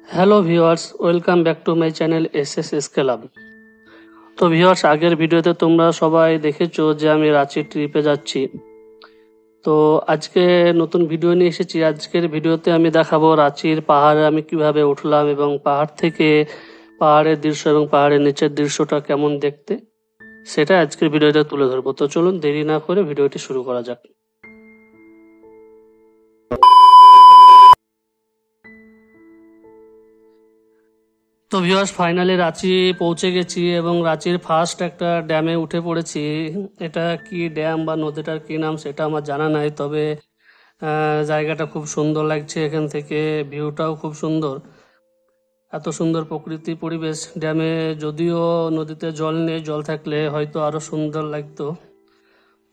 Hello viewers, welcome back to my channel SS club. তো viewers, আগের ভিডিওতে তোমরা সবাই দেখেছো যে আমি রাঁচি ট্রিপে যাচ্ছি। তো আজকে নতুন ভিডিও নিয়ে এসেছি। আজকের ভিডিওতে আমি দেখাবো রাঁচির পাহাড়ে আমি কিভাবে উঠলাম এবং পাহাড় থেকে পাহাড়ের দৃশ্য এবং পাহাড়ের নিচের দৃশ্যটা কেমন দেখতে, সেটা আজকের ভিডিওতে তুলে ধরবো। তো চলুন দেরি না করে ভিডিওটি শুরু করা যাক। তো ভিউয়ার্স, ফাইনালি রাঁচি পৌঁছে গেছি এবং রাঁচির ফার্স্ট একটা ড্যামে উঠে পড়েছি। এটা কি ড্যাম বা নদীটার কি নাম সেটা আমার জানা নাই, তবে জায়গাটা খুব সুন্দর লাগছে। এখান থেকে ভিউটাও খুব সুন্দর, এত সুন্দর প্রকৃতি পরিবেশ। ড্যামে যদিও নদীতে জল নেই, জল থাকলে হয়তো আরো সুন্দর লাগতো,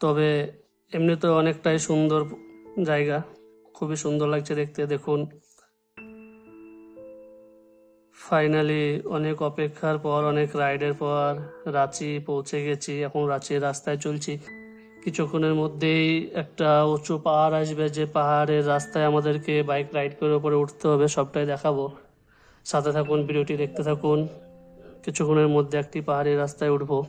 তবে এমনিতে অনেকটাই সুন্দর জায়গা, খুবই সুন্দর লাগছে দেখতে। দেখুন, ফাইনালি অনেক অপেক্ষার পর, অনেক রাইডের পর রাঁচি পৌঁছে গেছি। এখন রাঁচির রাস্তায় চলছি। কিছুক্ষণের মধ্যেই একটা উঁচু পাহাড় আসবে, যে পাহাড়ের রাস্তায় আমাদেরকে বাইক রাইড করে উপরে উঠতে হবে। সবটাই দেখাবো, সাথে থাকুন, ভিডিওটি দেখতে থাকুন। কিছুক্ষণের মধ্যে একটি পাহাড়ি রাস্তায় উঠবো।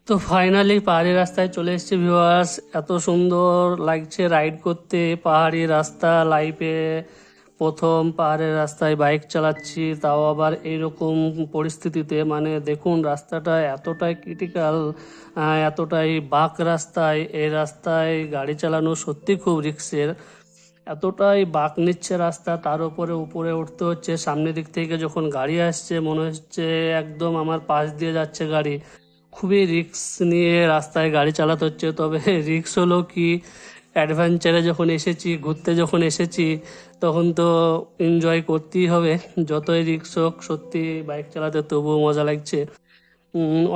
তো ফাইনালি পাহাড়ি রাস্তায় চলে এসেছি ভিউয়ার্স। এত সুন্দর লাগছে রাইড করতে পাহাড়ি রাস্তা। লাইফে প্রথম পাহাড়ের রাস্তায় বাইক চালাচ্ছি, তাও আবার এইরকম পরিস্থিতিতে। মানে দেখুন, রাস্তাটা এতটাই ক্রিটিক্যাল, এতটাই বাঁক রাস্তায়। এই রাস্তায় গাড়ি চালানো সত্যি খুব রিস্কের। এতটাই বাঁক নিচ্ছে রাস্তা, তার উপরে উপরে উঠতে হচ্ছে। সামনের দিক থেকে যখন গাড়ি আসছে মনে হচ্ছে একদম আমার পাশ দিয়ে যাচ্ছে গাড়ি। খুবই রিস্ক নিয়ে রাস্তায় গাড়ি চালাতে হচ্ছে। তবে রিস্ক হলো কি, অ্যাডভেঞ্চারে যখন এসেছি, ঘুরতে যখন এসেছি, তখন তো এনজয় করতেই হবে। যতই রিস্ক হোক, সত্যি বাইক চালাতে তবুও মজা লাগছে।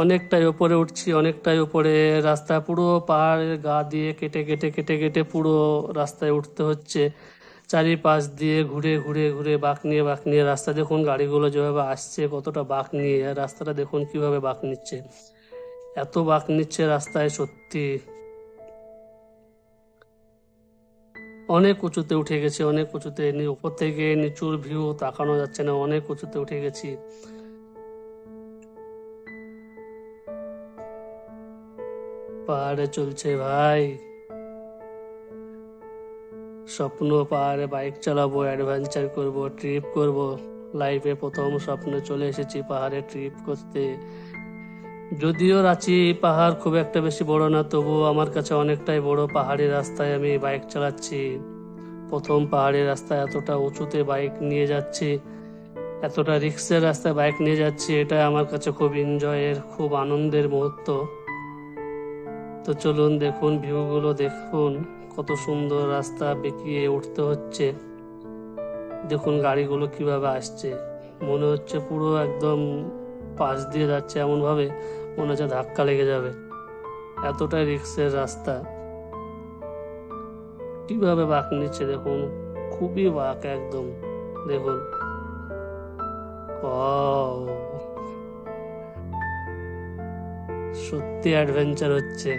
অনেকটাই ওপরে উঠছি, অনেকটাই ওপরে। রাস্তা পুরো পাহাড়ের গা দিয়ে কেটে কেটে কেটে কেটে পুরো রাস্তায় উঠতে হচ্ছে। চারিপাশ দিয়ে ঘুরে ঘুরে ঘুরে বাঁক নিয়ে রাস্তা দেখুন, গাড়িগুলো যেভাবে আসছে কতটা বাঁক নিয়ে। আর রাস্তাটা দেখুন কিভাবে বাঁক নিচ্ছে, এত বাঁক নিচ্ছে রাস্তায় সত্যি। অনেক উঁচুতে উঠে গেছি, অনেক উঁচুতে। উপর থেকে নিচুর ভিউ তাকানো যাচ্ছে না, অনেক উঁচুতে উঠে গেছি। পাহাড়ে চলছে ভাই স্বপ্ন, পাহাড়ে বাইক চালাবো, অ্যাডভেঞ্চার করব, ট্রিপ করব। লাইফে প্রথম স্বপ্নে চলে এসেছি পাহাড়ে ট্রিপ করতে। যদিও রাঁচি পাহাড় খুব একটা বেশি বড় না, তবুও আমার কাছে অনেকটাই বড়। পাহাড়ি রাস্তায় আমি বাইক চালাচ্ছি, প্রথম পাহাড়ি রাস্তায় এতটা উঁচুতে বাইক নিয়ে যাচ্ছি, এতটা রিস্কের রাস্তায় বাইক নিয়ে যাচ্ছি। এটা আমার কাছে খুব এনজয়ের, খুব আনন্দের মুহূর্ত। তো চলুন দেখুন, ভিউগুলো দেখুন, কত সুন্দর রাস্তা বেঁকিয়ে উঠতে হচ্ছে। দেখুন গাড়িগুলো কিভাবে আসছে, মনে হচ্ছে পুরো একদম পাশ দিয়ে যাচ্ছে, এমন ভাবে মনে হচ্ছে ধাক্কা লেগে যাবে। এতটাই রিস্কের রাস্তা। কিভাবে বাঁক নিচ্ছে দেখুন, খুবই বাঁক একদম। দেখুন, সত্যি অ্যাডভেঞ্চার হচ্ছে।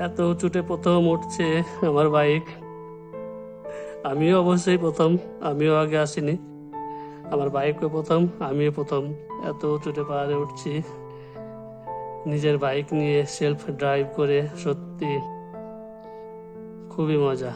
এত উঁচুতে প্রথম উঠছে আমার বাইক। আমিও অবশ্যই প্রথম, আমিও আগে আসিনি। আমার বাইকও প্রথম, আমিও প্রথম। এত উঁচুতে পাহাড়ে উঠছি নিজের বাইক নিয়ে, সেলফ ড্রাইভ করে। সত্যি খুবই মজা।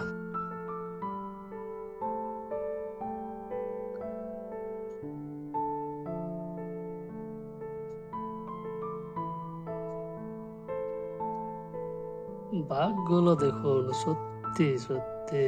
বাঘগুলো দেখুন, সত্যি সত্যি।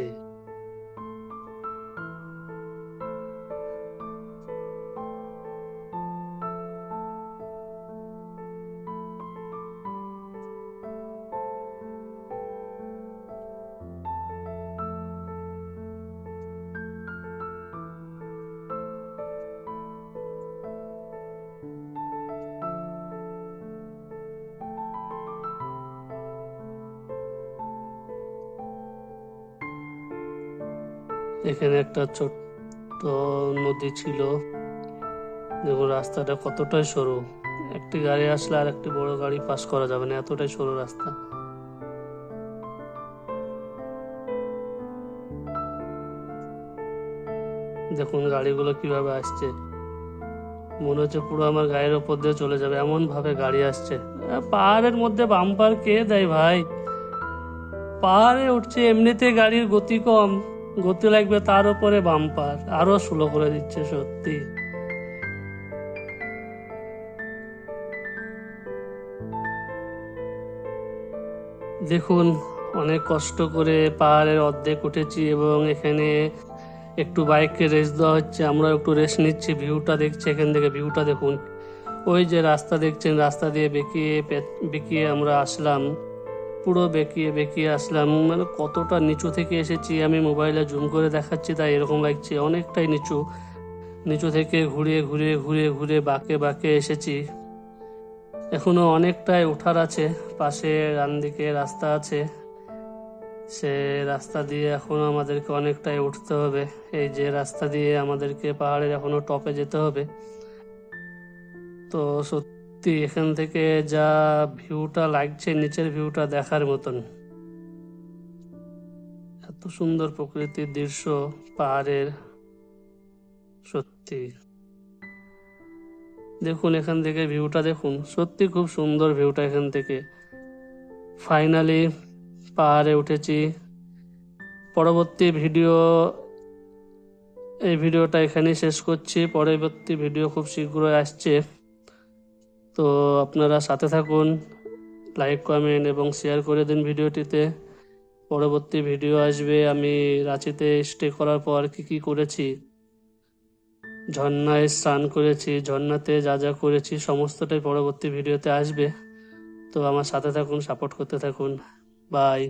এখানে একটা ছোট্ট নদী ছিল। দেখুন রাস্তাটা কতটাই সরু, একটি গাড়ি আসলে আর একটি বড় গাড়ি পাস করা যাবে না, এতটাই সরু রাস্তা। দেখুন গাড়িগুলো কিভাবে আসছে, মনে হচ্ছে পুরো আমার গায়ের ওপর দিয়ে চলে যাবে, এমন ভাবে গাড়ি আসছে। পাহাড়ের মধ্যে বাম্পার কে দেয় ভাই? পাহাড়ে উঠছে, এমনিতে গাড়ির গতি কম, গতি লাগবে, তার উপরে বাম্পার আরো স্লো করে দিচ্ছে। সত্যি দেখুন, অনেক কষ্ট করে পাহাড়ের অর্ধেক উঠেছি এবং এখানে একটু বাইককে রেস্ট দেওয়া হচ্ছে, আমরা একটু রেস্ট নিচ্ছি। ভিউটা দেখছি, এখান থেকে ভিউটা দেখুন। ওই যে রাস্তা দেখছেন, রাস্তা দিয়ে বেঁকিয়ে বেঁকিয়ে আমরা আসলাম, পুরো বেঁকিয়ে বেঁকিয়ে আসলাম। মানে কতটা নিচু থেকে এসেছি, আমি মোবাইলে জুম করে দেখাচ্ছি তাই এরকম লাগছে, অনেকটাই নিচু। নিচু থেকে ঘুরে ঘুরে ঘুরে ঘুরে বাঁকে বাঁকে এসেছি। এখনো অনেকটাই ওঠার আছে, পাশে ডান দিকে রাস্তা আছে, সে রাস্তা দিয়ে এখনো আমাদেরকে অনেকটাই উঠতে হবে। এই যে রাস্তা দিয়ে আমাদেরকে পাহাড়ের এখনো টপে যেতে হবে। তো সত্যি এখান থেকে যা ভিউটা লাগছে, নিচের ভিউটা দেখার মতন, এত সুন্দর প্রকৃতির দৃশ্য পাহাড়ের। সত্যি দেখুন এখান থেকে ভিউটা দেখুন, সত্যি খুব সুন্দর ভিউটা এখান থেকে। ফাইনালি পাহাড়ে উঠেছি। পরবর্তী ভিডিও, এই ভিডিওটা এখানেই শেষ করছি, পরবর্তী ভিডিও খুব শীঘ্রই আসছে। তো আপনারা সাথে থাকুন, লাইক কমেন্ট এবং শেয়ার করে দিন ভিডিওটিতে। পরবর্তী ভিডিও আসবে আমি রাঁচিতে স্টে করার পর কি কি করেছি, ঝর্ণায় স্নান করেছি, ঝর্ণাতে যা যা করেছি সমস্তটাই পরবর্তী ভিডিওতে আসবে। তো আমার সাথে থাকুন, সাপোর্ট করতে থাকুন। বাই।